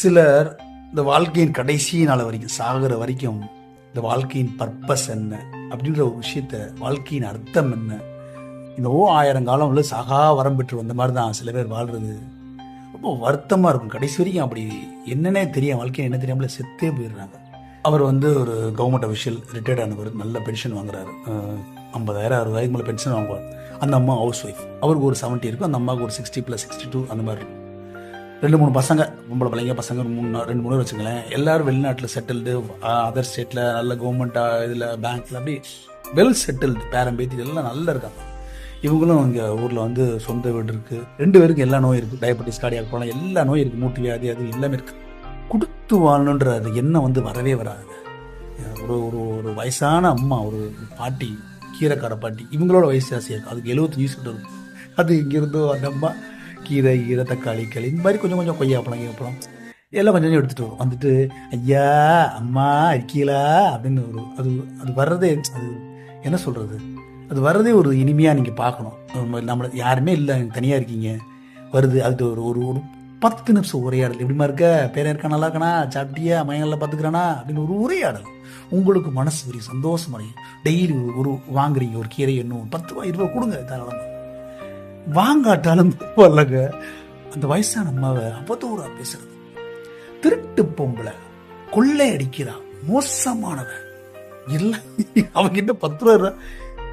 சிலர் இந்த வாழ்க்கையின் கடைசி நாள் வரைக்கும் சாகிற வரைக்கும் இந்த வாழ்க்கையின் பர்பஸ் என்ன அப்படின்ற ஒரு விஷயத்த, வாழ்க்கையின் அர்த்தம் என்ன, இந்த 1000 காலம் உள்ள சகா வரம் பெற்று வந்த மாதிரி தான் சில பேர் வாழ்றது. ரொம்ப வருத்தமாக இருக்கும். கடைசி வரைக்கும் அப்படி என்னன்னே தெரியும், வாழ்க்கையை என்ன தெரியாமல செத்தே போயிடுறாங்க. அவர் ஒரு கவர்மெண்ட் அஃபிஷியல், ரிட்டையர்ட் ஆனவர், நல்ல பென்ஷன் வாங்குறாரு. 50,000 60,000 மேலே பென்ஷன் வாங்குவார். அந்த அம்மா ஹவுஸ் ஒய்ஃப். அவருக்கு ஒரு 70 இருக்கும், அந்த அம்மாவுக்கு ஒரு 60 + 62 அந்த மாதிரி இருக்கும். 2-3 பசங்க, பொம்பளை பிள்ளைங்க பசங்க 2-3 பேர் வச்சுங்களேன். எல்லாரும் வெளிநாட்டில் செட்டில்டு, அதர் ஸ்டேட்டில் நல்ல கவர்மெண்ட் இதில் பேங்க்கில் அப்படி வெல் செட்டில்டு, பேரம்பேத்தி எல்லாம் நல்லா இருக்காங்க. இவங்களும் இங்கே ஊரில் சொந்த வீடு இருக்குது. 2 பேருக்கு எல்லா நோயும் இருக்குது. டயபெட்டிஸ், கார்டியாக் ப்ராப்ளம் எல்லா நோயும் இருக்குது. மூட்டு வியாதி அது எல்லாமே இருக்குது. கொடுத்து வாழணுன்ற அது எண்ணம் வரவே வராதுங்க. ஒரு வயசான அம்மா, ஒரு பாட்டி, கீரைக்கார பாட்டி, இவங்களோட வயசு ஆசையாக இருக்கும். அதுக்கு 75 வயசு கிட்ட இருக்கும். அது இங்கேருந்தோ அந்த அம்மா கீரை தக்காளி களி இந்த மாதிரி கொஞ்சம் கொய்யாப்பழம் எல்லாம் கொஞ்சம் எடுத்துகிட்டு வரும். வந்துட்டு ஐயா அம்மா இருக்கீங்களா அப்படின்னு அது அது வர்றதே, அது என்ன சொல்கிறது, அது வர்றதே ஒரு இனிமையாக நீங்கள் பார்க்கணும். நம்மளை யாருமே இல்லை, தனியாக இருக்கீங்க, வருது. அது ஒரு 10 நிமிஷம் உரையாடல். எப்படிமா இருக்க, பேரன் இருக்கா, நல்லா இருக்கானா, சாப்பிட்டியா, மயங்கள்லாம் பார்த்துக்கிறானா அப்படின்னு ஒரு உரையாடல். உங்களுக்கு மனசு வரி சந்தோஷமடையும். டெய்லி ஒரு வாங்குறீங்க, ஒரு கீரை இன்னும் 10 ரூபா 20 ரூபா கொடுங்க, தாராளமாக வாங்காட்டாலும் வரலங்க. அந்த வயசான அம்மாவை அவதூறா பேசுறது, திருட்டு பொம்பளை, கொள்ளை அடிக்கிறா, மோசமானவன் எல்லாம் அவங்க என்ன 10 ரூபா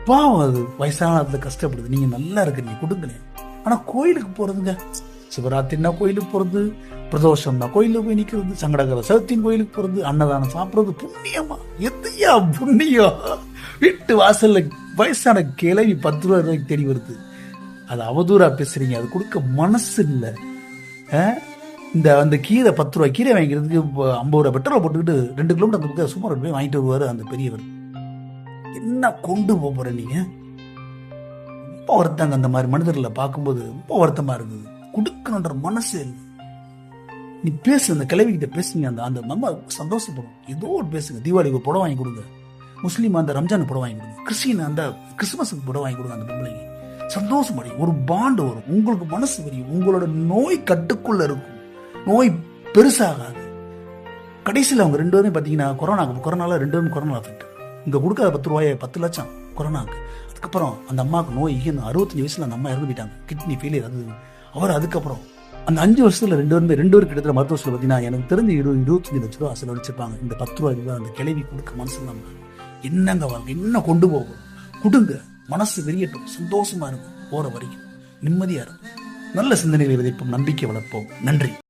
பாவம். அது வயசானதுல கஷ்டப்படுது. நீங்க நல்லா இருக்கிறீங்க, கொடுங்களேன். ஆனா கோயிலுக்கு போறதுங்க, சிவராத்திரினா கோயிலுக்கு போறது, பிரதோஷம்னா கோயிலுக்கு போய் நிக்கிறது, சங்கடகர சதுர்த்தின் கோயிலுக்கு போறது, அன்னதானம் சாப்பிடுறது புண்ணியமா? எதையா புண்ணியம்? வீட்டு வாசல்ல வயசான கிளவி 10 ரூபாய்க்கு தேடி வருது. அது அவதூறா பேசுறீங்க. அது கொடுக்க மனசு இல்லை. அந்த கீரை 10 ரூபாய் கீரை வாங்கிக்கிறதுக்கு 50 ரூபாய் பெட்ரோல் போட்டுக்கிட்டு 2 கிலோமீட்டர் அந்த பக்கம் சும்மா போய் வாங்கிட்டு வருவாரு அந்த பெரியவர். என்ன கொண்டு போற நீங்க? ரொம்ப வருத்தங்க. அந்த மாதிரி மனிதர்களை பார்க்கும்போது ரொம்ப வருத்தமா இருக்குது. கொடுக்கணுன்ற மனசு இல்லை. நீ பேசு, அந்த கிழவிகிட்ட பேசுங்க, அந்த நம்ம சந்தோஷப்படும். ஏதோ ஒரு பேசுங்க. தீபாவளிக்கு ஒரு புடவை வாங்கி கொடுங்க, முஸ்லீம் அந்த ரம்ஜானுக்கு புடவை வாங்கி கொடுங்க, கிறிஸ்டின் அந்த கிறிஸ்துமஸுக்கு புடவை வாங்கி கொடுங்க. அந்த பொம்பளைங்க சந்தோஷம் அடையும். ஒரு பாண்டு வரும். உங்களுக்கு மனசு வரையும். உங்களோட நோய் கட்டுக்குள்ள இருக்கும். நோய் பெருசாகாது. கடைசியில் அவங்க 2 பேரும் பார்த்தீங்கன்னா கொரோனால 2 பேரும் கொரோனா அஃபெக்ட். இங்கே கொடுக்காத 10 ரூபாயை 10 லட்சம் கொரோனாக்கு. அதுக்கப்புறம் அந்த அம்மாவுக்கு நோய் 65 வயசுல அந்த அம்மா இறந்து போயிட்டாங்க. Kidney failure. அவர் அதுக்கப்புறம் அந்த 5 வருஷத்துல 2 பேரும் கிட்டத்தட்ட மருத்துவத்தில் பார்த்தீங்கன்னா எனக்கு தெரிஞ்சு 25 லட்ச ரூபா செலவழிச்சிருப்பாங்க. இந்த 10 ரூபாய்க்கு அந்த கிளவி கொடுக்க மனசு இல்லாமல் என்னங்க வாழ்க்கை, என்ன கொண்டு போகும்? கொடுங்க. மனசு வெறியட்டும். சந்தோஷமா இருக்கும். போற வரைக்கும் நிம்மதியா இருக்கும். நல்ல சிந்தனைகளை விதைப்போம், நம்பிக்கை வளர்ப்போம். நன்றி.